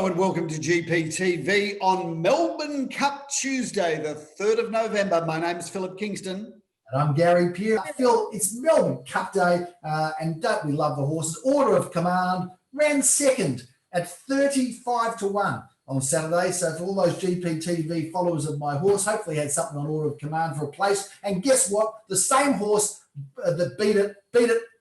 and welcome to GPTV on Melbourne Cup Tuesday, the 3rd of November. My name is Philip Kingston. And I'm Gary Pearce. Phil, it's Melbourne Cup Day, and don't we love the horses? Order of Command ran second at 35 to 1 on Saturday. So for all those GPTV followers of my horse, hopefully had something on Order of Command for a place. And guess what? The same horse that beat it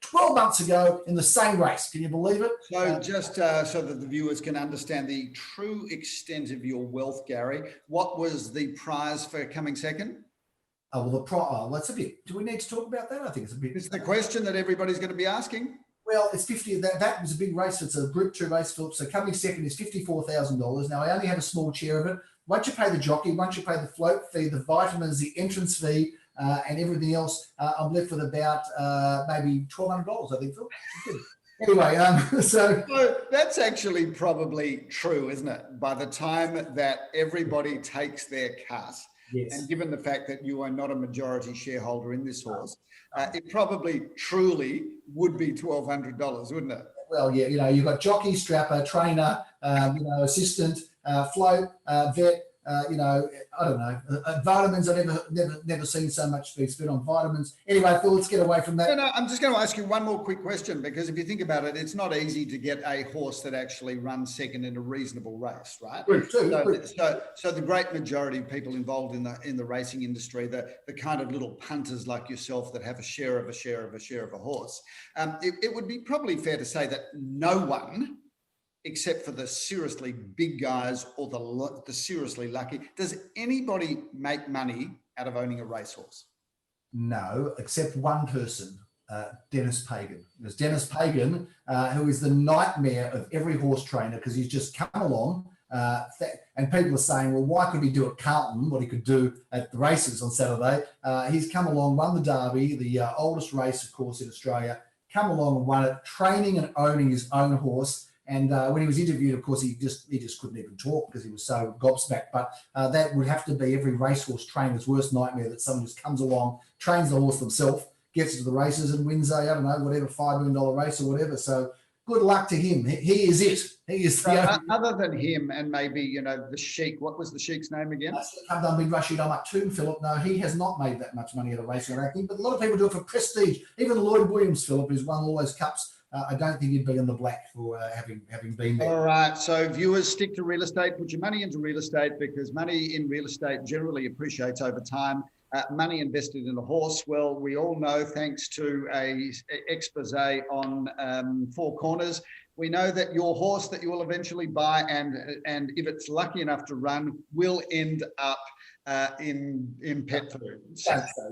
12 months ago in the same race. Can you believe it? So just so that the viewers can understand the true extent of your wealth, Gary, what was the prize for coming second? That's a bit. Do we need to talk about that? I think it's a bit. It's the question that everybody's going to be asking. Well, it's 50. That was a big race. It's a Group 2 race, Philip. So coming second is $54,000. Now I only have a small share of it. Once you pay the jockey, once you pay the float fee, the vitamins, the entrance fee, and everything else, I'm left with about maybe $1,200. I think, Phil. Anyway, so that's actually probably true, isn't it? By the time that everybody takes their cut. Yes. And given the fact that you are not a majority shareholder in this horse, it probably truly would be $1,200, wouldn't it? Well, yeah, you've got jockey, strapper, trainer, assistant, float, vet. I don't know. Vitamins, I've never seen so much being spent on vitamins. Anyway, Phil, let's get away from that. No, I'm just going to ask you one more quick question, because if you think about it, it's not easy to get a horse that actually runs second in a reasonable race, right? So the great majority of people involved in the racing industry, the kind of little punters like yourself that have a share of a horse, it would be probably fair to say that no one, except for the seriously big guys or the seriously lucky, does anybody make money out of owning a racehorse? No, except one person, Dennis Pagan. There's Dennis Pagan, who is the nightmare of every horse trainer, because he's just come along, and people are saying, well, why could he do at Carlton what he could do at the races on Saturday? He's come along, won the Derby, the oldest race, of course, in Australia, come along and won it, training and owning his own horse. And when he was interviewed, of course, he just couldn't even talk because he was so gobsmacked. But that would have to be every racehorse trainer's worst nightmare, that someone just comes along, trains the horse themselves, gets to the races and wins whatever $5 million race or whatever. So good luck to him. He is it. He is the other than him and maybe, the Sheik. What was the Sheik's name again? Bin Rashid Al Maktoum, Philip. No, he has not made that much money at a racing, I don't think. But a lot of people do it for prestige. Even Lloyd Williams, Philip, who's won all those cups, I don't think he'd be in the black for having been there. All right. So viewers, stick to real estate. Put your money into real estate, because money in real estate generally appreciates over time. Money invested in a horse, well, we all know, thanks to a expose on Four Corners, we know that your horse that you will eventually buy, and if it's lucky enough to run, will end up in pet food.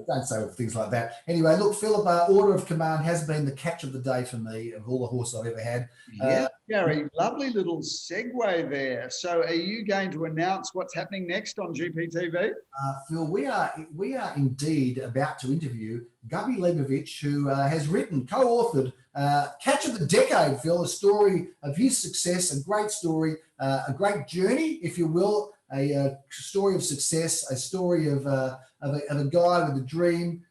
Don't say things like that. Anyway, look, Philip, Order of Command has been the catch of the day for me of all the horses I've ever had. Yeah, Gary, lovely little segue there. So are you going to announce what's happening next on GPTV? Phil, we are indeed about to interview Gabby, who has written, co-authored Catch of the Decade, Phil, a story of his success, a great story, a great journey, if you will, a story of success, a story of a guy with a dream,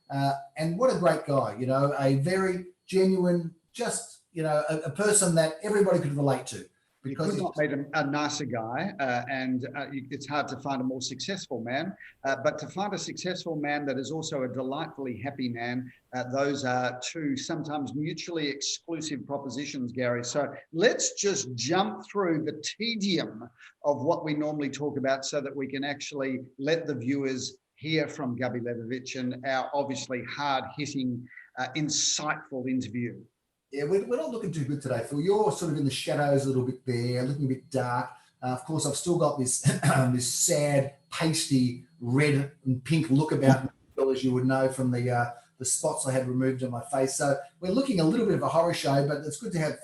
and what a great guy, a very genuine, just, a person that everybody could relate to. Because you could not meet a nicer guy, and it's hard to find a more successful man. But to find a successful man that is also a delightfully happy man, those are two sometimes mutually exclusive propositions, Gary. So let's just jump through the tedium of what we normally talk about so that we can actually let the viewers hear from Gabby Levovich and our obviously hard-hitting, insightful interview. Yeah, we're not looking too good today, Phil. You're sort of in the shadows a little bit there, looking a bit dark. Of course, I've still got this this sad, pasty, red and pink look about me, Phil, as you would know from the spots I had removed on my face. So we're looking a little bit of a horror show, but it's good to have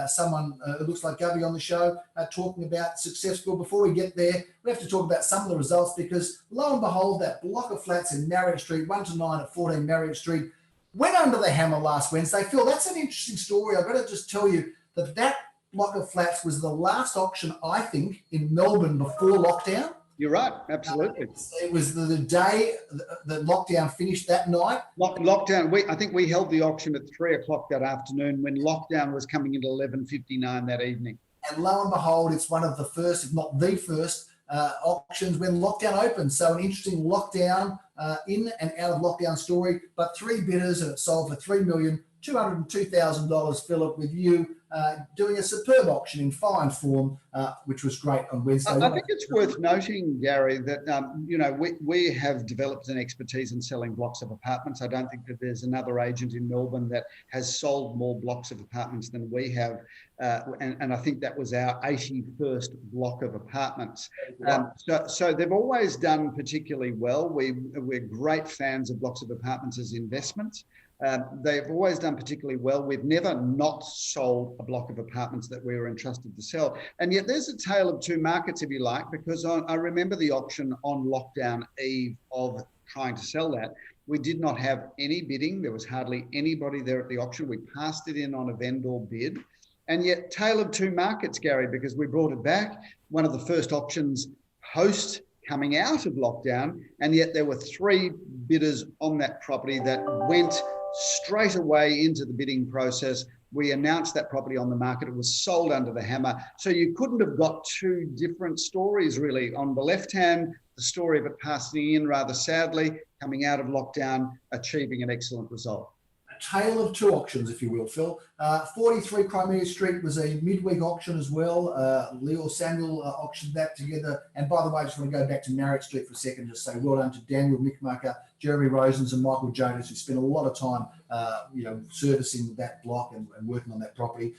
someone who looks like Gabby on the show talking about success. Phil, before we get there, we have to talk about some of the results, because lo and behold, that block of flats in Marriott Street, 1 to 9 at 14 Marriott Street, went under the hammer last Wednesday. Phil, that's an interesting story. I've got to just tell you that block of flats was the last auction, I think, in Melbourne before lockdown. You're right, absolutely. It was the day that lockdown finished that night. Lockdown, I think we held the auction at 3 o'clock that afternoon when lockdown was coming into 11:59 that evening. And lo and behold, it's one of the first, if not the first, auctions when lockdown opened. So an interesting lockdown, in and out of lockdown story, but 3 bidders, and it sold for $3,202,000, Philip, with you doing a superb auction in fine form, which was great on Wednesday. I think it's worth noting, Gary, that we have developed an expertise in selling blocks of apartments. I don't think that there's another agent in Melbourne that has sold more blocks of apartments than we have, and I think that was our 81st block of apartments. So they've always done particularly well. We're great fans of blocks of apartments as investments. They've always done particularly well. We've never not sold a block of apartments that we were entrusted to sell. And yet there's a tale of two markets, if you like, because I remember the auction on lockdown eve of trying to sell that. We did not have any bidding. There was hardly anybody there at the auction. We passed it in on a vendor bid. And yet tale of two markets, Gary, because we brought it back, one of the first auctions post coming out of lockdown, and yet there were 3 bidders on that property that went straight away into the bidding process. We announced that property on the market. It was sold under the hammer. So you couldn't have got 2 different stories really. On the left hand, the story of it passing in rather sadly, coming out of lockdown, achieving an excellent result. A tale of 2 auctions, if you will, Phil. 43 Crimea Street was a midweek auction as well. Leo Samuel auctioned that together. And by the way, I just want to go back to Marriott Street for a second, just say well done to Daniel Mickmaker, Jeremy Rosens and Michael Jonas, who spent a lot of time servicing that block and working on that property.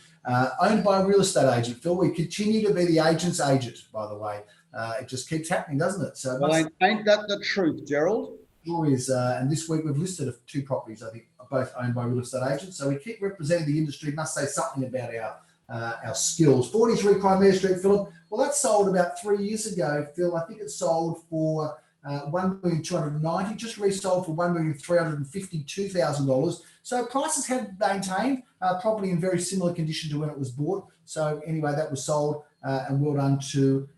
Owned by a real estate agent, Phil. We continue to be the agent's agent, by the way. It just keeps happening, doesn't it? So well, ain't that the truth, Gerald? Sure is. And this week we've listed 2 properties, I think, both owned by real estate agents. So we keep representing the industry. Must say something about our skills. 43 Crimea Street, Philip. Well, that sold about 3 years ago, Phil. I think it sold for $1,290,000, just resold for $1,352,000. So prices have maintained, property in very similar condition to when it was bought. So anyway, that was sold, and well done to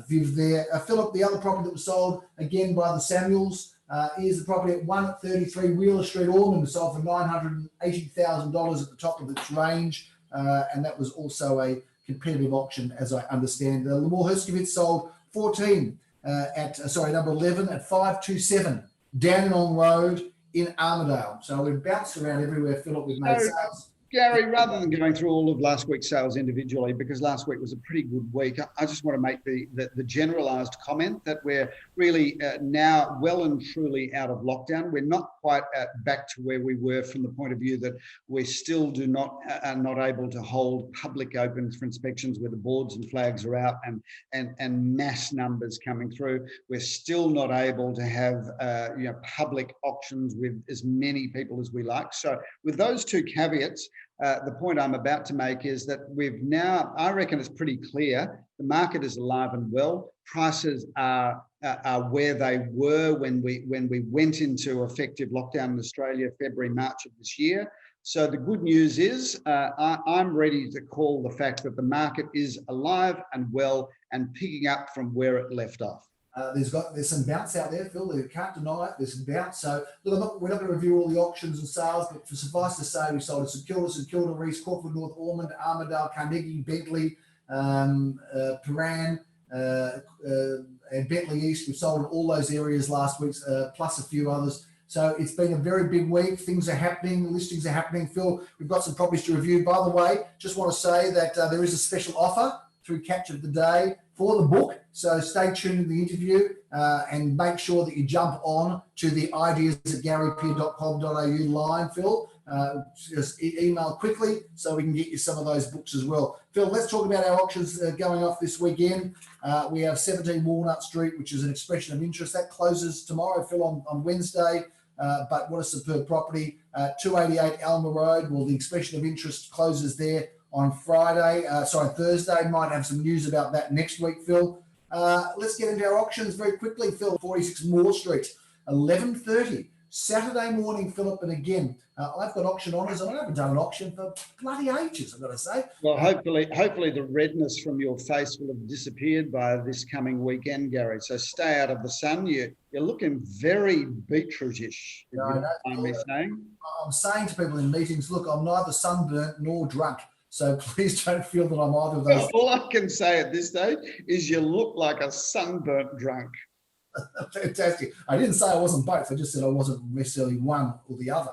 Viv there. Philip, the other property that was sold again by the Samuels is the property at 133 Wheeler Street, Ormond, sold for $980,000 at the top of its range, and that was also a competitive auction, as I understand. Lamore Herskovitz sold 14. Number 11 at 527 Dandenong Road in Armidale. So we've bounced around everywhere, Philip. We've made sales. Gary, rather than going through all of last week's sales individually, because last week was a pretty good week, I just want to make the generalised comment that we're really now well and truly out of lockdown. We're not quite back to where we were from the point of view that we still are not able to hold public opens for inspections where the boards and flags are out and mass numbers coming through. We're still not able to have public auctions with as many people as we like. So with those 2 caveats, the point I'm about to make is that we've now, I reckon it's pretty clear, the market is alive and well. Prices are where they were when we went into effective lockdown in Australia, February, March of this year. So the good news is I'm ready to call the fact that the market is alive and well and picking up from where it left off. There's some bounce out there, Phil. You can't deny it. There's some bounce. So look, we're not going to review all the auctions and sales, but for suffice to say, we sold at St Kilda, Reese, Caulfield North, Ormond, Armidale, Carnegie, Bentley, Paran, and Bentley East. We sold in all those areas last week, plus a few others. So it's been a very big week. Things are happening. Listings are happening. Phil, we've got some properties to review. By the way, just want to say that there is a special offer through Catch of the Day for the book. So stay tuned to the interview and make sure that you jump on to the ideas@garypeer.com.au line, Phil. Just email quickly so we can get you some of those books as well. Phil, let's talk about our auctions going off this weekend. We have 17 Walnut Street, which is an expression of interest. That closes tomorrow, Phil, on Wednesday. But what a superb property. 288 Alma Road. Well, the expression of interest closes there on Thursday. Might have some news about that next week, Phil. Let's get into our auctions very quickly, Phil. 46 Moore Street, 11:30 Saturday morning, Philip. And again, I've got auction honours, and I haven't done an auction for bloody ages, I've got to say. Well, hopefully the redness from your face will have disappeared by this coming weekend, Gary. So stay out of the sun. You're looking very beetroot-ish, if you don't mind me saying. I'm saying to people in meetings, look, I'm neither sunburnt nor drunk. So please don't feel that I'm either of those. All I can say at this stage is you look like a sunburnt drunk. Fantastic. I didn't say I wasn't both. I just said I wasn't necessarily one or the other.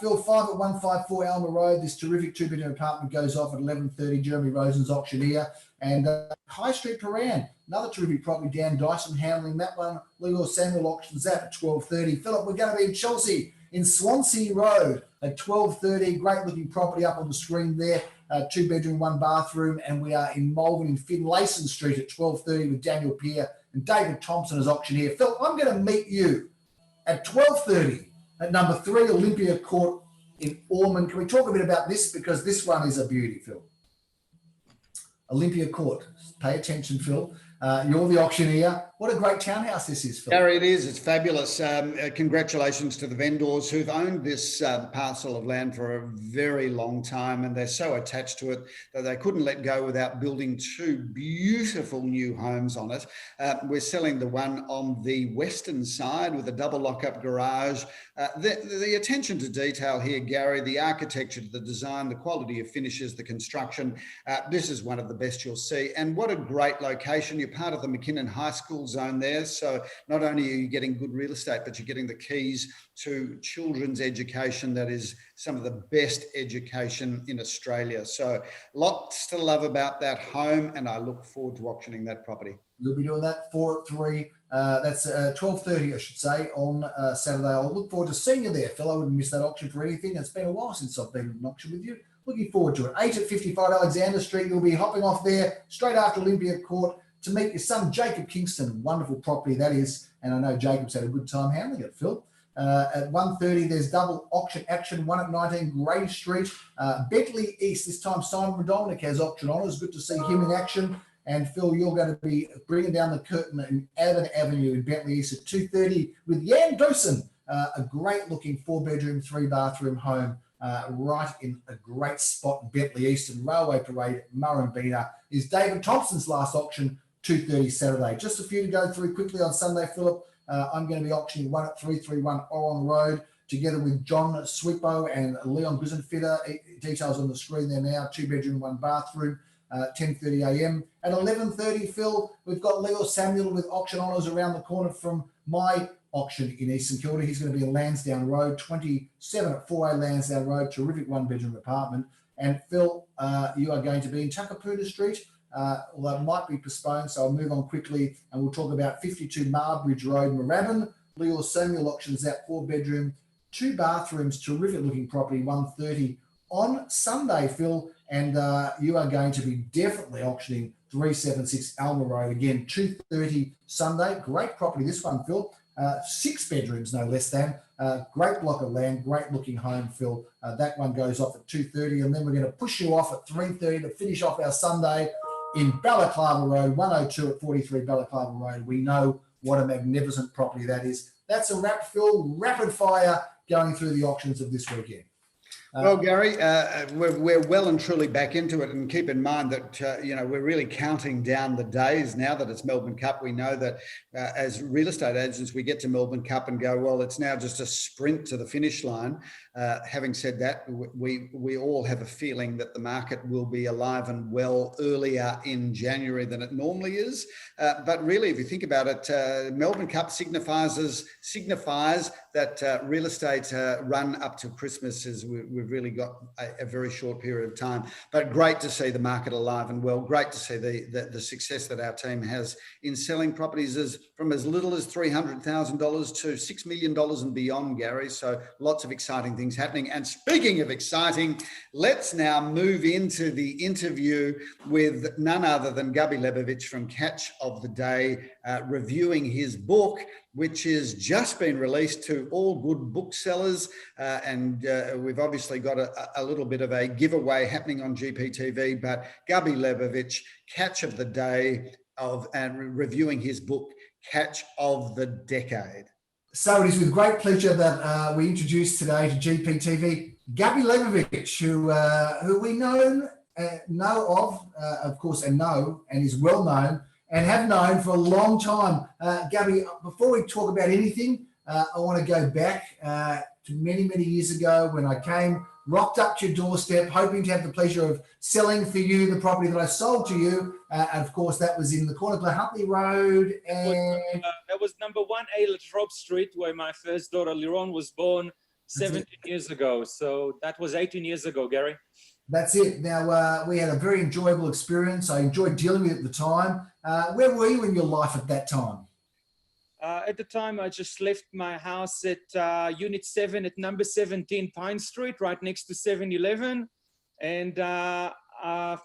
Phil, 5 at 154 Alma Road. This terrific 2-bedroom apartment goes off at 11:30. Jeremy Rosen's auctioneer. And High Street Paran, another terrific property. Dan Dyson handling that one. Legal Samuel auctions that at 12:30. Philip, we're going to be in Chelsea in Swansea Road at 12:30. Great looking property up on the screen there. 2-bedroom, 1 bathroom. And we are in Malvern in Finlayson Street at 12:30 with Daniel Pierre and David Thompson as auctioneer. Phil, I'm going to meet you at 12:30 at number 3 Olympia Court in Ormond. Can we talk a bit about this? Because this one is a beauty, Phil. Olympia Court. Pay attention, Phil. You're the auctioneer. What a great townhouse this is, Phil. Gary, it is. It's fabulous. Congratulations to the vendors who've owned this parcel of land for a very long time, and they're so attached to it that they couldn't let go without building 2 beautiful new homes on it. We're selling the one on the western side with a double lock-up garage. The attention to detail here, Gary, the architecture, the design, the quality of finishes, the construction, this is one of the best you'll see. And what a great location. You're part of the McKinnon High School zone there. So not only are you getting good real estate, but you're getting the keys to children's education that is some of the best education in Australia. So lots to love about that home, and I look forward to auctioning that property. You'll be doing that 4 at 3. That's 12:30, I should say, on Saturday. I'll look forward to seeing you there, Phil. I wouldn't miss that auction for anything. It's been a while since I've been in an auction with you. Looking forward to it. 8 at 55 Alexander Street. You'll be hopping off there straight after Olympia Court to meet your son, Jacob Kingston. Wonderful property that is. And I know Jacob's had a good time handling it, Phil. At 1:30, there's double auction action. 1 at 19 Grey Street. Bentley East. This time Simon Dominic has auction honours. Good to see him in action. And Phil, you're going to be bringing down the curtain in Avon Avenue in Bentley East at 2:30 with Jan Dawson, a great looking 4-bedroom, 3-bathroom home right in a great spot in Bentley East and Railway Parade, Murrumbina. Is David Thompson's last auction, 2:30 Saturday. Just a few to go through quickly on Sunday, Philip. I'm going to be auctioning 1 at 331 Oron Road together with John Swippo and Leon Grisenfitter. Details on the screen there now. 2-bedroom, 1 bathroom. 10:30 a.m. At 11:30, Phil, we've got Leo Samuel with auction honours around the corner from my auction in East St Kilda. He's going to be in Lansdowne Road, 27 at 4A Lansdowne Road, terrific 1-bedroom apartment. And Phil, you are going to be in Takapuna Street, although it might be postponed, so I'll move on quickly and we'll talk about 52 Marbridge Road, Moorabbin. Leo Samuel auctions that 4-bedroom, 2 bathrooms, terrific looking property, 1:30 on Sunday, Phil. And you are going to be definitely auctioning 376 Alma Road again, 2:30 Sunday. Great property, this one, Phil. 6 bedrooms, no less than. Great block of land, great looking home, Phil. That one goes off at 2:30, and then we're going to push you off at 3:30 to finish off our Sunday in Balaclava Road, 102 at 43 Balaclava Road. We know what a magnificent property that is. That's a wrap, Phil. Rapid fire going through the auctions of this weekend. Well, Gary, we're well and truly back into it, and keep in mind that we're really counting down the days now that it's Melbourne Cup. We know that as real estate agents, we get to Melbourne Cup and go, well, it's now just a sprint to the finish line. Having said that, we all have a feeling that the market will be alive and well earlier in January than it normally is. But really, if you think about it, Melbourne Cup signifies that real estate run up to Christmas is we've really got a very short period of time. But great to see the market alive and well. Great to see the success that our team has in selling properties from as little as $300,000 to $6 million and beyond, Gary. So lots of exciting things happening. And speaking of exciting, let's now move into the interview with none other than Gabby Levovich from Catch of the Day, reviewing his book, which has just been released to all good booksellers. And we've obviously got a little bit of a giveaway happening on GPTV, but Gabby Levovich, Catch of the Day, and reviewing his book, Catch of the Decade. So it is with great pleasure that we introduce today to GPTV Gabby Levovich, who we know of course, and is well known and have known for a long time. Gabby, before we talk about anything, I want to go back to many, many years ago when I came rocked up to your doorstep, hoping to have the pleasure of selling for you the property that I sold to you. And of course, that was in the corner of Huntley Road. And that was number 1A Latrobe Street, where my first daughter, Liron, was born 17 years ago. So that was 18 years ago, Gary. That's it. Now, we had a very enjoyable experience. I enjoyed dealing with it at the time. Where were you in your life at that time? At the time, I just left my house at Unit 7 at number 17 Pine Street, right next to 7-Eleven. And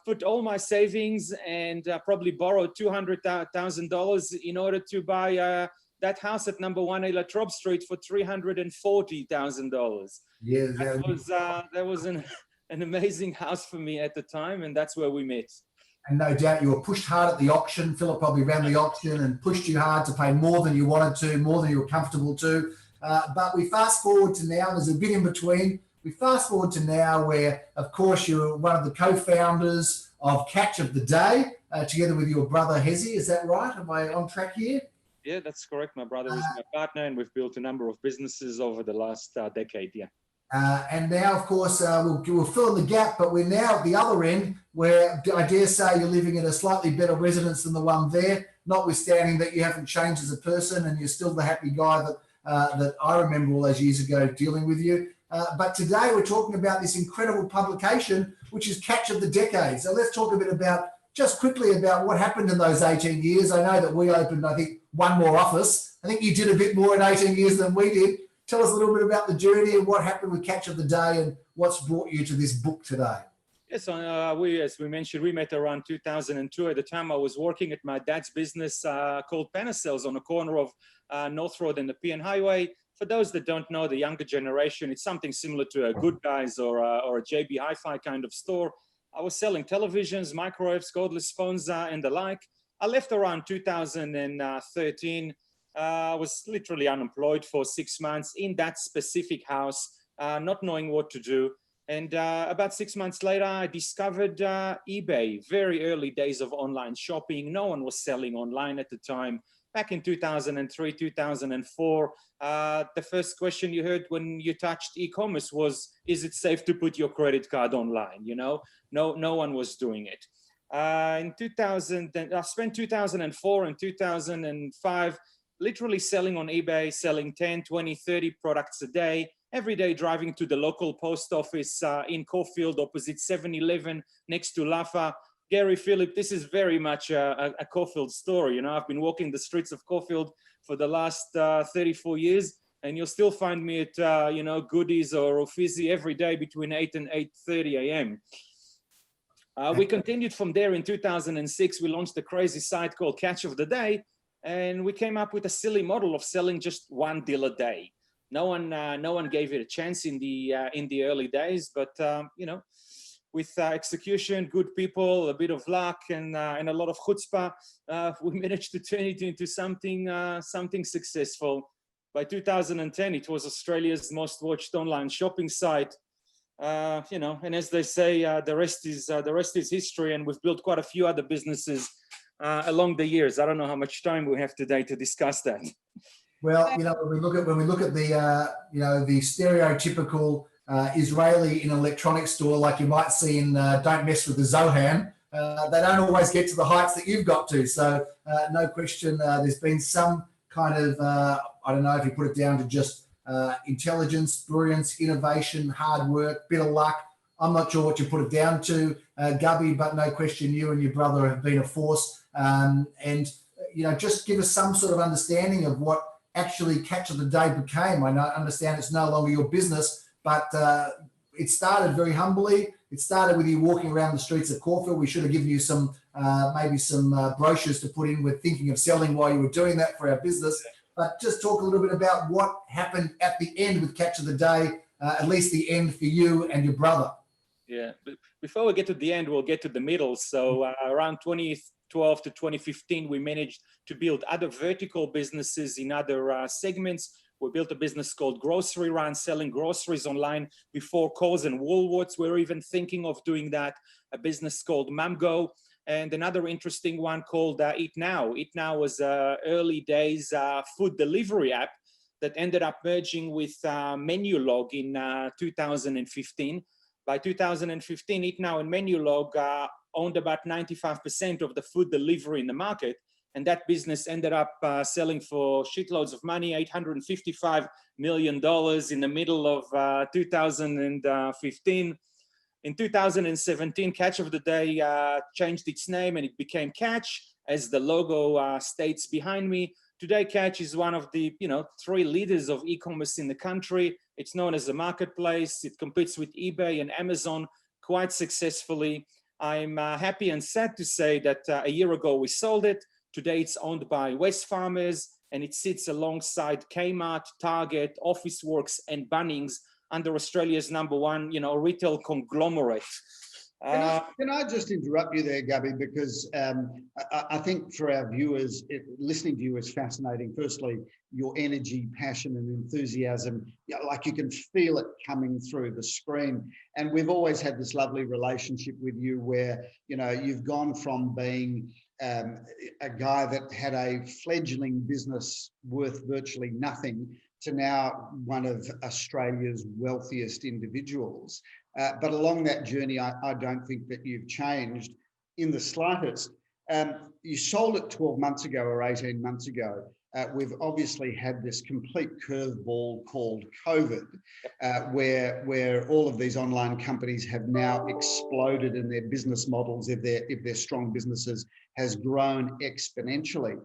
put all my savings and probably borrowed $200,000 in order to buy that house at number 1A Latrobe Street for $340,000. Yeah, that was an amazing house for me at the time, and that's where we met. And no doubt you were pushed hard at the auction. Philip probably ran the auction and pushed you hard to pay more than you wanted to, more than you were comfortable to. But we fast forward to now, there's a bit in between. We fast forward to now where, of course, you're one of the co-founders of Catch of the Day, together with your brother Hezi. Is that right? Am I on track here? Yeah, that's correct. My brother is my partner, and we've built a number of businesses over the last decade. Yeah. And now, of course, we'll fill in the gap, but we're now at the other end where I dare say you're living in a slightly better residence than the one there, notwithstanding that you haven't changed as a person and you're still the happy guy that I remember all those years ago dealing with you. But today we're talking about this incredible publication, which is Catch of the Decade. So let's talk a bit about, just quickly, about what happened in those 18 years. I know that we opened, I think, one more office. I think you did a bit more in 18 years than we did. Tell us a little bit about the journey and what happened with Catch of the Day and what's brought you to this book today. Yes, as we mentioned, we met around 2002. At the time, I was working at my dad's business called Panacels on the corner of North Road and the PN Highway. For those that don't know, the younger generation, it's something similar to a Good Guys or a JB Hi-Fi kind of store. I was selling televisions, microwaves, cordless phones, and the like. I left around 2013. I was literally unemployed for 6 months in that specific house, not knowing what to do. And about 6 months later, I discovered eBay, very early days of online shopping. No one was selling online at the time. Back in 2003, 2004, the first question you heard when you touched e-commerce was, is it safe to put your credit card online? You know, no one was doing it. In 2000, I spent 2004 and 2005 literally selling on eBay, selling 10, 20, 30 products a day, every day driving to the local post office in Caulfield, opposite 7-Eleven, next to Lafa. Gary, Philip, this is very much a Caulfield story. You know, I've been walking the streets of Caulfield for the last 34 years, and you'll still find me at, Goodies or Uffizi every day between 8 and 8:30 a.m. We continued from there in 2006. We launched a crazy site called Catch of the Day, and we came up with a silly model of selling just one deal a day. No one gave it a chance in the early days, but with execution, good people, a bit of luck, and a lot of chutzpah, we managed to turn it into something successful. By 2010, it was Australia's most watched online shopping site. And as they say, the rest is history. And we've built quite a few other businesses along the years. I don't know how much time we have today to discuss that. Well, when we look at the stereotypical Israeli in an electronics store, like you might see in Don't Mess with the Zohan, they don't always get to the heights that you've got to. So no question, there's been some kind of, I don't know if you put it down to just intelligence, brilliance, innovation, hard work, bit of luck. I'm not sure what you put it down to, Gabby, but no question you and your brother have been a force. Just give us some sort of understanding of what actually Catch of the Day became. I understand it's no longer your business, but it started very humbly. It started with you walking around the streets of Caulfield. We should have given you some brochures to put in with thinking of selling while you were doing that for our business. But just talk a little bit about what happened at the end with Catch of the Day, at least the end for you and your brother. Yeah, but before we get to the end, we'll get to the middle. So around 2012 to 2015, we managed to build other vertical businesses in other segments. We built a business called Grocery Run, selling groceries online before Coles and Woolworths were even thinking of doing that. A business called MumGo, and another interesting one called Eat Now. Eat Now was early days food delivery app. that ended up merging with Menulog in 2015. By 2015, EatNow and Menulog owned about 95% of the food delivery in the market. And that business ended up selling for shitloads of money, $855 million in the middle of 2015. In 2017, Catch of the Day changed its name and it became Catch, as the logo states behind me. Today, Catch is one of the 3 leaders of e-commerce in the country. It's known as a marketplace. It competes with eBay and Amazon quite successfully. I'm happy and sad to say that a year ago we sold it. Today it's owned by Wesfarmers and it sits alongside Kmart, Target, Officeworks and Bunnings under Australia's #1 retail conglomerate. Can I just interrupt you there, Gabby, because I think for our viewers, listening to you is fascinating. Firstly, your energy, passion and enthusiasm, like you can feel it coming through the screen. And we've always had this lovely relationship with you where, you've gone from being a guy that had a fledgling business worth virtually nothing to now one of Australia's wealthiest individuals. But along that journey, I don't think that you've changed in the slightest. You sold it 12 months ago or 18 months ago. We've obviously had this complete curveball called COVID, where all of these online companies have now exploded and their business models, if they're strong businesses, has grown exponentially.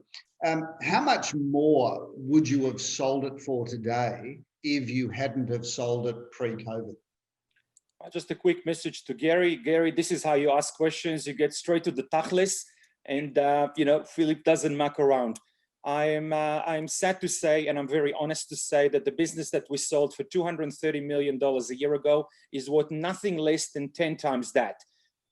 How much more would you have sold it for today if you hadn't have sold it pre-COVID? Just a quick message to Gary. Gary, this is how you ask questions. You get straight to the tachlis, and Philip doesn't muck around. I'm sad to say, and I'm very honest to say, that the business that we sold for $230 million a year ago is worth nothing less than 10 times that.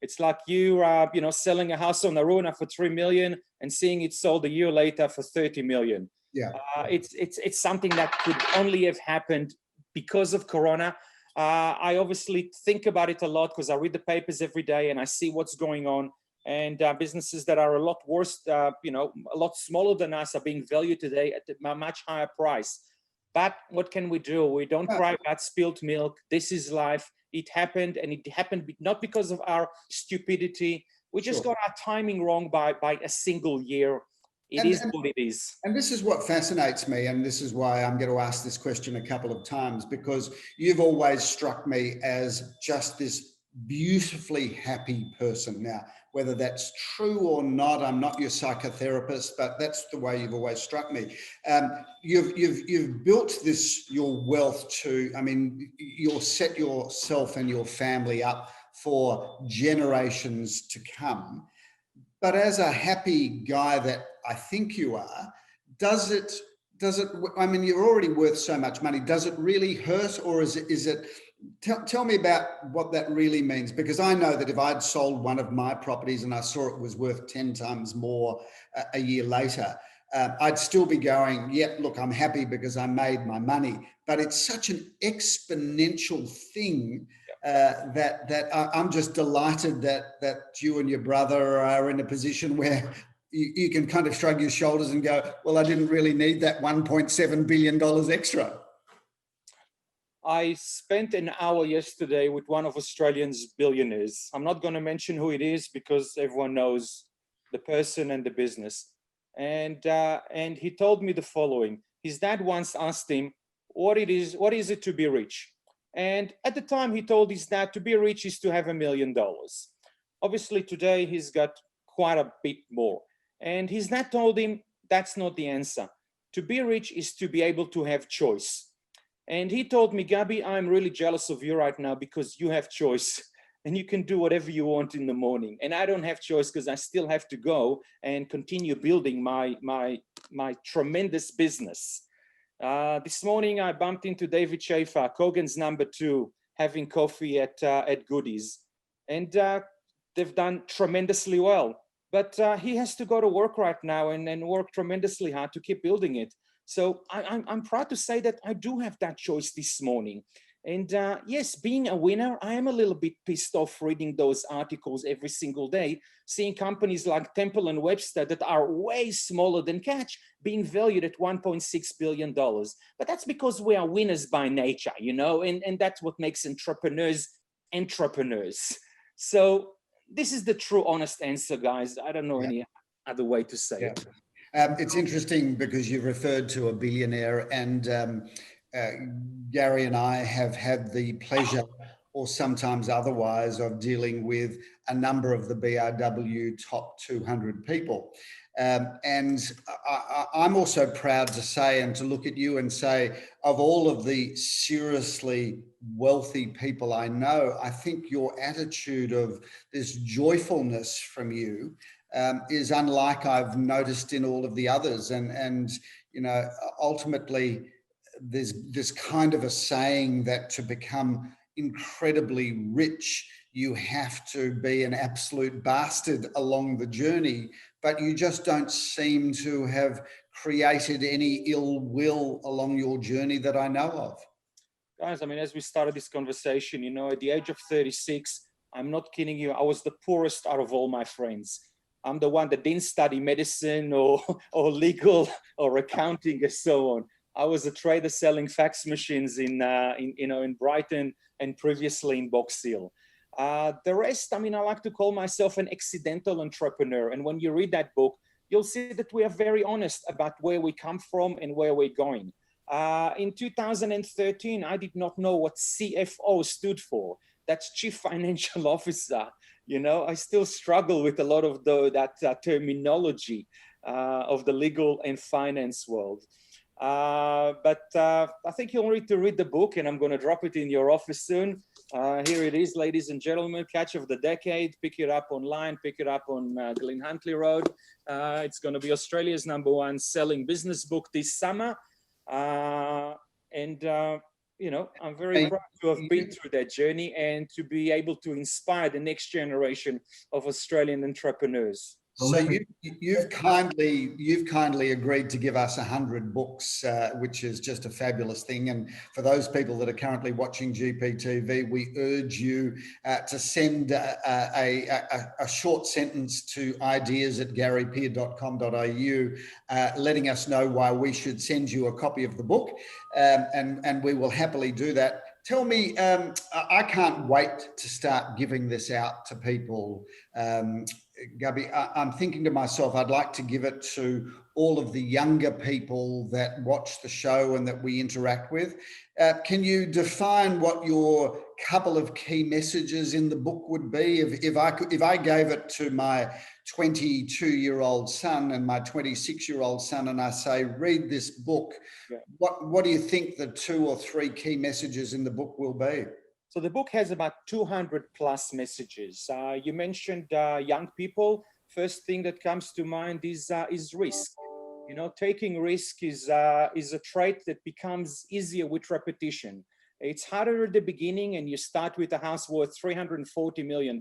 It's like you selling a house on Aruna for $3 million and seeing it sold a year later for $30 million. Yeah, it's something that could only have happened because of Corona. I obviously think about it a lot because I read the papers every day and I see what's going on. And businesses that are a lot worse, a lot smaller than us, are being valued today at a much higher price. But what can we do? We don't cry about spilled milk. This is life. It happened, and it happened not because of our stupidity. We just got our timing wrong by a single year. It is what it is. And this is what fascinates me, and this is why I'm going to ask this question a couple of times, because you've always struck me as just this beautifully happy person. Now, whether that's true or not, I'm not your psychotherapist, but that's the way you've always struck me. You've built your wealth you'll set yourself and your family up for generations to come. But as a happy guy that I think you are, does it, you're already worth so much money. Does it really hurt, or is it, tell me about what that really means, because I know that if I'd sold one of my properties and I saw it was worth 10 times more a year later, I'd still be going, yeah, look, I'm happy because I made my money. But it's such an exponential thing that I'm just delighted that you and your brother are in a position where you can kind of shrug your shoulders and go, well, I didn't really need that $1.7 billion extra. I spent an hour yesterday with one of Australia's billionaires. I'm not going to mention who it is because everyone knows the person and the business. And he told me the following. His dad once asked him, what is it to be rich? And at the time he told his dad to be rich is to have $1 million. Obviously today he's got quite a bit more. And his dad told him that's not the answer. To be rich is to be able to have choice. And he told me, Gabby, I'm really jealous of you right now because you have choice and you can do whatever you want in the morning. And I don't have choice because I still have to go and continue building my tremendous business. This morning, I bumped into David Schaefer, Kogan's #2, having coffee at Goodies. And they've done tremendously well. But he has to go to work right now and work tremendously hard to keep building it. So I'm proud to say that I do have that choice this morning. And yes, being a winner, I am a little bit pissed off reading those articles every single day, seeing companies like Temple and Webster that are way smaller than Catch being valued at $1.6 billion. But that's because we are winners by nature, you know, and that's what makes entrepreneurs entrepreneurs. So this is the true honest answer, guys. I don't know any other way to say it. It's interesting because you've referred to a billionaire, and Gary and I have had the pleasure, or sometimes otherwise, of dealing with a number of the BRW top 200 people. And I'm also proud to say, and to look at you and say, of all of the seriously wealthy people I know, I think your attitude of this joyfulness from you is unlike I've noticed in all of the others. And you know, ultimately, there's kind of a saying that to become incredibly rich, you have to be an absolute bastard along the journey, but you just don't seem to have created any ill will along your journey that I know of. Guys, I mean, as we started this conversation, you know, at the age of 36, I'm not kidding you, I was the poorest out of all my friends. I'm the one that didn't study medicine or legal or accounting and so on. I was a trader selling fax machines in Brighton and previously in Box Hill. The rest, I mean, I like to call myself an accidental entrepreneur. And when you read that book, you'll see that we are very honest about where we come from and where we're going. In 2013, I did not know what CFO stood for. That's Chief Financial Officer. You know, I still struggle with a lot of that terminology of the legal and finance world. But I think you'll need to read the book, and I'm going to drop it in your office soon. Here it is, ladies and gentlemen, Catch of the Decade. Pick it up online, pick it up on Glen Huntly Road. It's going to be Australia's #1 selling business book this summer. You know, I'm very proud to have been through that journey and to be able to inspire the next generation of Australian entrepreneurs. So you've kindly agreed to give us 100 books, which is just a fabulous thing. And for those people that are currently watching GPTV, we urge you to send a short sentence to ideas@garypeer.com.au, letting us know why we should send you a copy of the book, and we will happily do that. Tell me, I can't wait to start giving this out to people. Gabby, I'm thinking to myself, I'd like to give it to all of the younger people that watch the show and that we interact with. Can you define what your couple of key messages in the book would be? If I gave it to my 22-year-old son and my 26-year-old son, and I say, read this book, what do you think the 2 or 3 key messages in the book will be? So the book has about 200 plus messages. You mentioned young people. First thing that comes to mind is risk. You know, taking risk is a trait that becomes easier with repetition. It's harder at the beginning, and you start with a house worth $340 million,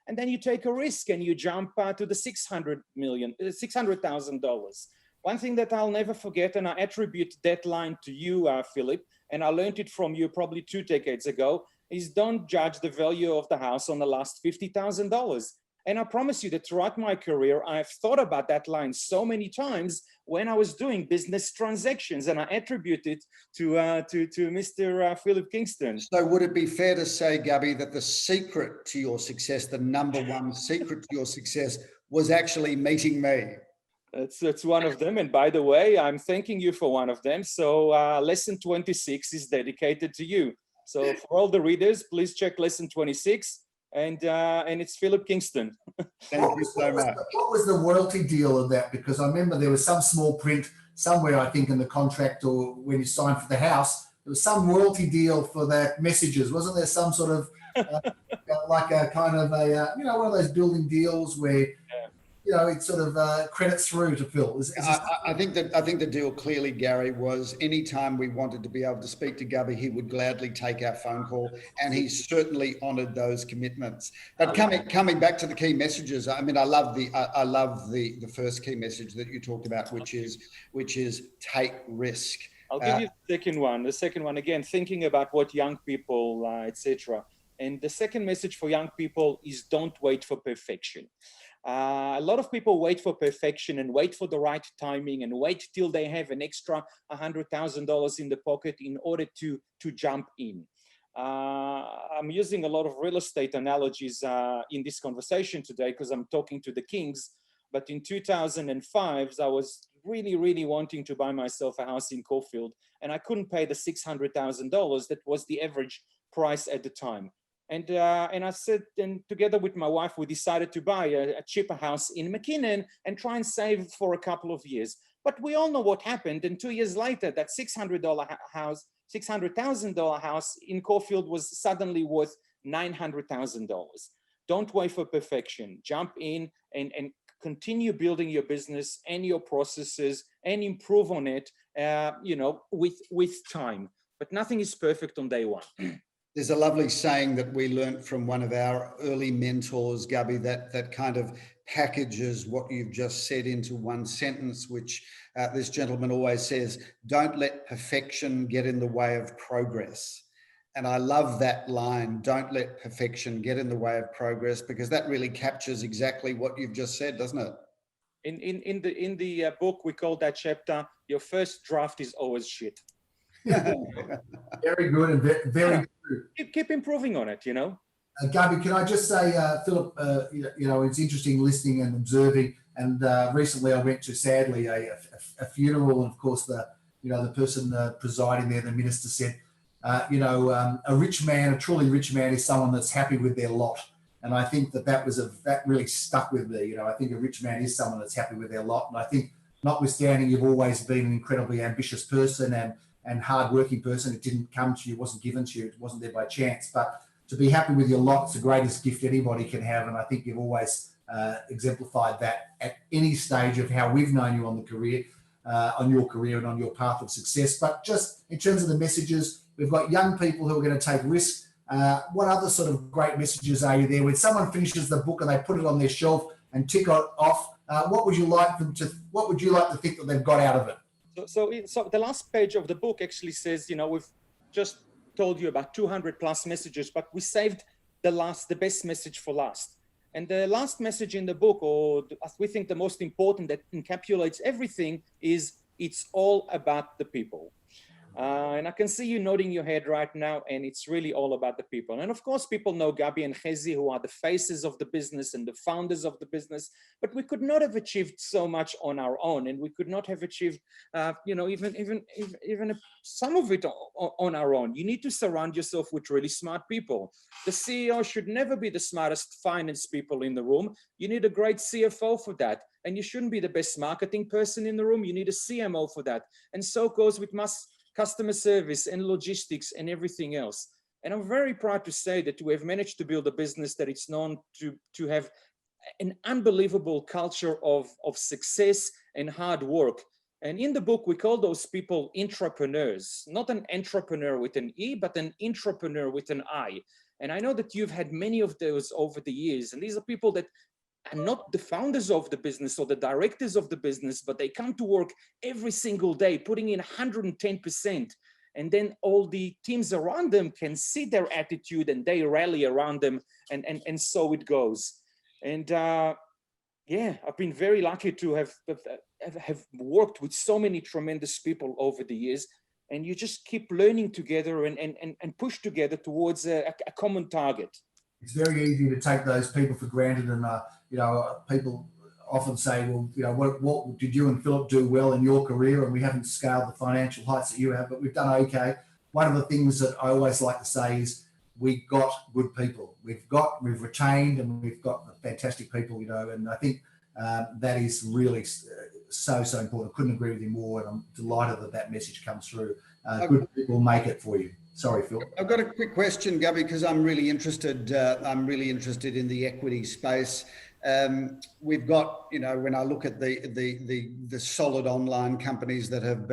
and then you take a risk and you jump to the $600,000. One thing that I'll never forget, and I attribute that line to you, Philip, and I learned it from you probably 2 decades ago, is don't judge the value of the house on the last $50,000. And I promise you that throughout my career, I've thought about that line so many times when I was doing business transactions, and I attribute it to Mr. Philip Kingston. So would it be fair to say, Gabby, that the secret to your success, the #1 secret to your success, was actually meeting me? That's one of them. And by the way, I'm thanking you for one of them. So lesson 26 is dedicated to you. So for all the readers, please check lesson 26, and it's Philip Kingston. Thank you so much. What was the royalty deal of that? Because I remember there was some small print somewhere, I think, in the contract or when you signed for the house, there was some royalty deal for that messages. Wasn't there some sort of like a kind of a, one of those building deals where, it sort of credits through to Phil. I think the deal clearly, Gary, was anytime we wanted to be able to speak to Gabby, he would gladly take our phone call, and he certainly honoured those commitments. But coming back to the key messages, I mean, I love the first key message that you talked about, which is take risk. I'll give you the second one. The second one, again, thinking about what young people, etc. And the second message for young people is don't wait for perfection. A lot of people wait for perfection and wait for the right timing and wait till they have an extra $100,000 in the pocket in order to jump in. I'm using a lot of real estate analogies in this conversation today because I'm talking to the kings. But in 2005, I was really wanting to buy myself a house in Caulfield, and I couldn't pay the $600,000 that was the average price at the time. And I said, and together with my wife, we decided to buy a cheaper house in McKinnon and try and save for a couple of years. But we all know what happened. And 2 years later, that $600,000 house in Caulfield was suddenly worth $900,000. Don't wait for perfection. Jump in and continue building your business and your processes and improve on it, with time. But nothing is perfect on day one. There's a lovely saying that we learned from one of our early mentors, Gabby, that kind of packages what you've just said into one sentence, which this gentleman always says, don't let perfection get in the way of progress. And I love that line, don't let perfection get in the way of progress, because that really captures exactly what you've just said, doesn't it? In the book, we call that chapter, your first draft is always shit. Very good and very true. Keep improving on it, Gabby, can I just say, Philip, it's interesting listening and observing. And recently I went to, sadly, a funeral. And of course, the person presiding there, the minister said, a rich man, a truly rich man is someone that's happy with their lot. And I think that really stuck with me. I think a rich man is someone that's happy with their lot. And I think, notwithstanding, you've always been an incredibly ambitious person and hardworking person. It didn't come to you, wasn't given to you, it wasn't there by chance. But to be happy with your lot is the greatest gift anybody can have. And I think you've always exemplified that at any stage of how we've known you on your career and on your path of success. But just in terms of the messages, we've got young people who are going to take risks. What other sort of great messages are you there? When someone finishes the book and they put it on their shelf and tick it off, what would you like to think that they've got out of it? So the last page of the book actually says, we've just told you about 200 plus messages, but we saved the best message for last. And the last message in the book, we think the most important, that encapsulates everything, is it's all about the people. And I can see you nodding your head right now, and it's really all about the people. And of course, people know Gabby and Chezi, who are the faces of the business and the founders of the business, but we could not have achieved so much on our own, and we could not have achieved, even some of it on our own. You need to surround yourself with really smart people. The CEO should never be the smartest finance people in the room. You need a great CFO for that. And you shouldn't be the best marketing person in the room. You need a CMO for that. And so goes with customer service and logistics and everything else. And I'm very proud to say that we have managed to build a business that it's known to have an unbelievable culture of success and hard work. And in the book, we call those people intrapreneurs, not an entrepreneur with an E, but an intrapreneur with an I. And I know that you've had many of those over the years. And these are people that are not the founders of the business or the directors of the business, but they come to work every single day, putting in 110%. And then all the teams around them can see their attitude and they rally around them. And so it goes. And I've been very lucky to have worked with so many tremendous people over the years. And you just keep learning together and push together towards a common target. It's very easy to take those people for granted, and people often say, well, what did you and Philip do well in your career? And we haven't scaled the financial heights that you have, but we've done okay. One of the things that I always like to say is we got good people. We've retained, and we've got fantastic people, and I think that is really so important. I couldn't agree with you more, and I'm delighted that message comes through. Good people make it for you. Sorry, Phil. I've got a quick question, Gabby, because I'm really interested. In the equity space. We've got, when I look at the solid online companies that have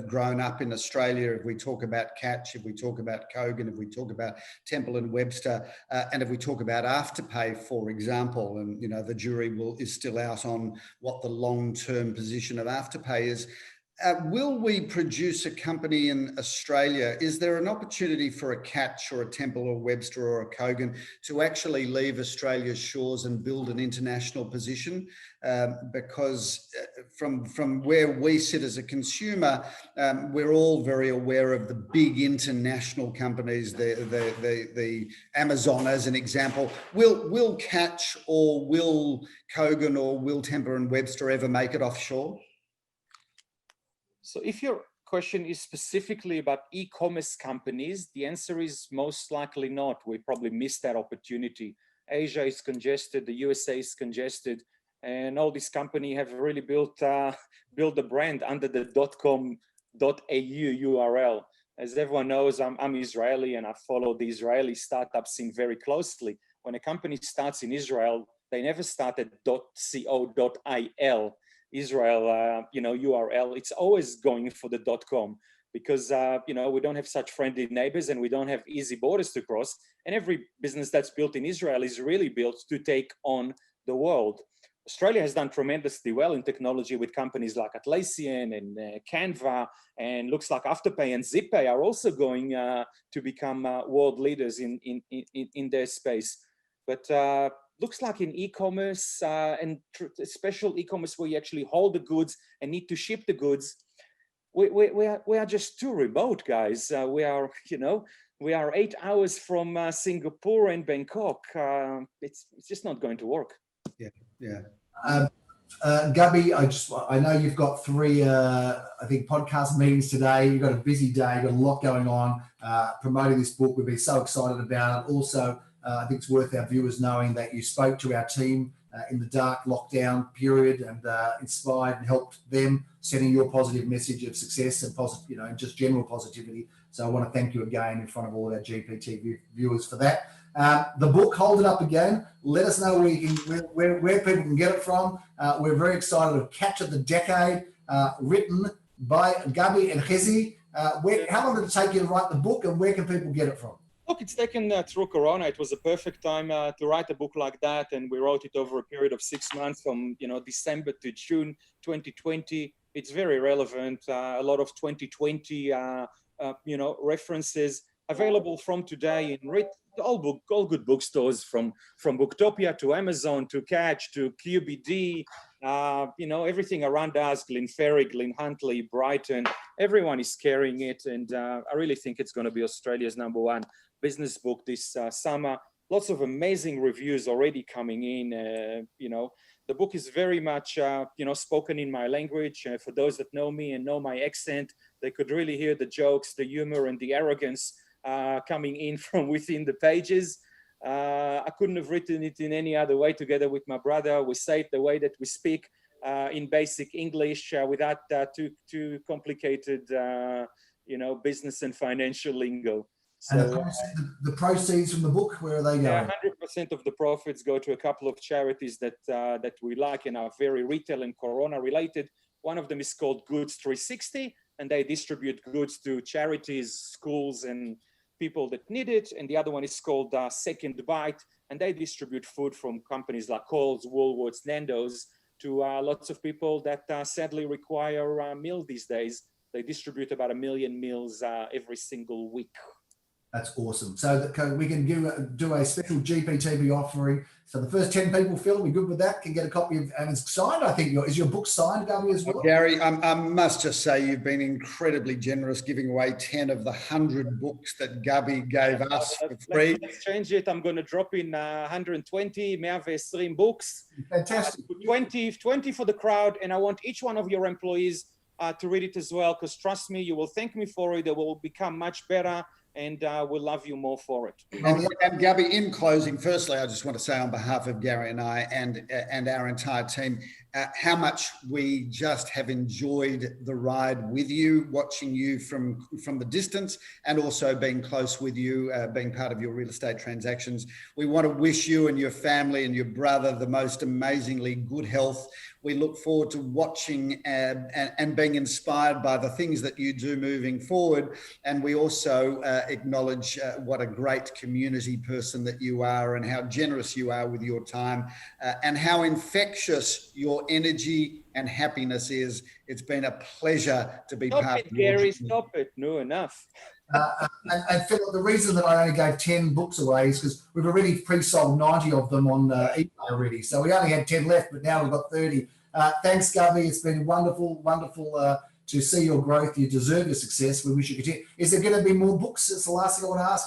grown up in Australia, if we talk about Catch, if we talk about Kogan, if we talk about Temple and Webster, and if we talk about Afterpay, for example, and the jury is still out on what the long-term position of Afterpay is. Will we produce a company in Australia? Is there an opportunity for a Catch or a Temple or Webster or a Kogan to actually leave Australia's shores and build an international position? Because from where we sit as a consumer, we're all very aware of the big international companies, the Amazon as an example. Will Catch or will Kogan or will Temple and Webster ever make it offshore? So if your question is specifically about e-commerce companies, the answer is most likely not. We probably missed that opportunity. Asia is congested, the USA is congested, and all these companies have really built a brand under the .com.au URL. As everyone knows, I'm Israeli and I follow the Israeli startup scene very closely. When a company starts in Israel, they never start at .co.il. Israel, URL. It's always going for the .com because, we don't have such friendly neighbors and we don't have easy borders to cross. And every business that's built in Israel is really built to take on the world. Australia has done tremendously well in technology with companies like Atlassian and Canva, and looks like Afterpay and ZipPay are also going to become world leaders in their space. But looks like in e-commerce and special e-commerce where you actually hold the goods and need to ship the goods, we are just too remote, guys. We are 8 hours from Singapore and Bangkok. It's just not going to work. Yeah. Gabby, I know you've got 3, I think, podcast meetings today. You've got a busy day, you've got a lot going on, promoting this book. We've been so excited about it. Also, I think it's worth our viewers knowing that you spoke to our team in the dark lockdown period and inspired and helped them, sending your positive message of success and positive, just general positivity. So I want to thank you again in front of all of our GPTV viewers for that. The book, hold it up again. Let us know where people can get it from. We're very excited of Catch of the Decade, written by Gabby and Hezi. How long did it take you to write the book, and where can people get it from? Look, it's taken through Corona. It was a perfect time to write a book like that, and we wrote it over a period of 6 months, from December to June 2020. It's very relevant. A lot of 2020 references available from today in all good bookstores, from Booktopia to Amazon to Catch to QBD. Everything around us, Glenferrie, Glen Huntly, Brighton, everyone is carrying it, and I really think it's going to be Australia's #1 business book this summer. Lots of amazing reviews already coming in. The book is very much spoken in my language. For those that know me and know my accent, they could really hear the jokes, the humor, and the arrogance coming in from within the pages. I couldn't have written it in any other way. Together with my brother, we say it the way that we speak, in basic English, without too complicated business and financial lingo. So, and the proceeds from the book, where are they going? 100% of the profits go to a couple of charities that we like and are very retail and Corona related. One of them is called Goods 360, and they distribute goods to charities, schools, and people that need it. And the other one is called Second Bite, and they distribute food from companies like Coles, Woolworths, Nando's to lots of people that sadly require a meal these days. They distribute about 1 million meals every single week. That's awesome. So that we can do a special GPTV offering. So the first 10 people, Phil, we're good with that, can get a copy of, and it's signed, I think. Is your book signed, Gabby, as well? Gary, I must just say you've been incredibly generous, giving away 10 of the 100 books that Gabby gave us for free. Let's change it. I'm going to drop in 120, 120 books. Fantastic. 20 for the crowd, and I want each one of your employees to read it as well, because trust me, you will thank me for it. It will become much better, and we'll love you more for it. And Gabby, in closing, firstly, I just want to say on behalf of Gary and I and our entire team, how much we just have enjoyed the ride with you, watching you from the distance, and also being close with you, being part of your real estate transactions. We want to wish you and your family and your brother the most amazingly good health. We look forward to watching and being inspired by the things that you do moving forward. And we also acknowledge what a great community person that you are and how generous you are with your time and how infectious your energy and happiness is. It's been a pleasure to be part of your Gary, journey. stop it. No, enough. And Philip, the reason that I only gave 10 books away is because we've already pre-sold 90 of them on eBay already. So we only had 10 left, but now we've got 30. Thanks, Gabby. It's been wonderful to see your growth. You deserve your success. We wish you continue. Is there going to be more books? That's the last thing I want to ask.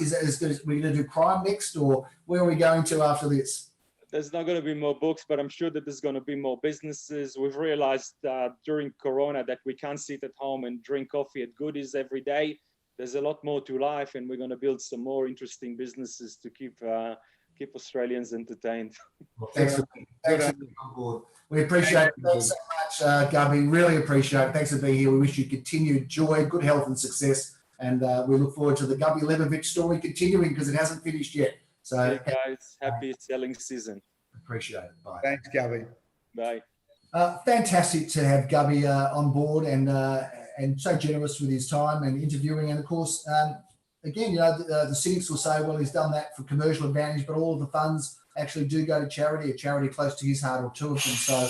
We're going to do crime next, or where are we going to after this? There's not going to be more books, but I'm sure that there's going to be more businesses. We've realized during Corona that we can't sit at home and drink coffee at Goodies every day. There's a lot more to life, and we're going to build some more interesting businesses to keep Australians entertained. Well, thanks for being on board. We appreciate it. Thanks so much, Gabby. Really appreciate it. Thanks for being here. We wish you continued joy, good health and success. And we look forward to the Gabby Levovich story continuing because it hasn't finished yet. So, hey guys, happy selling season. Appreciate it. Bye. Thanks, Gabby. Bye. Fantastic to have Gabby on board and so generous with his time and interviewing. And of course, again, the cynics will say, well, he's done that for commercial advantage, but all of the funds actually do go to charity, a charity close to his heart or two of them. So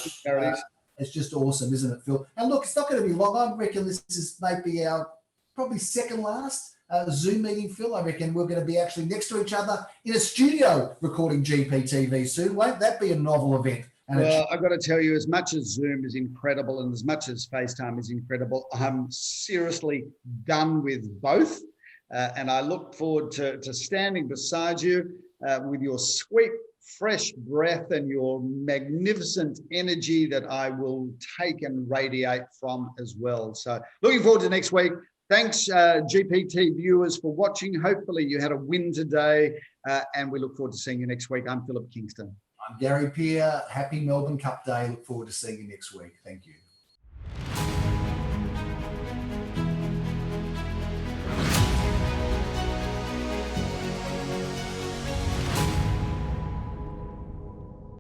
it's just awesome, isn't it, Phil? And look, it's not going to be long. I reckon this is maybe our probably second last Zoom meeting, Phil. I reckon we're going to be actually next to each other in a studio recording GPTV soon. Won't that be a novel event? And well, I've got to tell you, as much as Zoom is incredible and as much as FaceTime is incredible, I'm seriously done with both. And I look forward to standing beside you with your sweet, fresh breath and your magnificent energy that I will take and radiate from as well. So looking forward to next week. Thanks, GPT viewers, for watching. Hopefully you had a win today, and we look forward to seeing you next week. I'm Philip Kingston. I'm Gary Peer. Happy Melbourne Cup Day. Look forward to seeing you next week. Thank you.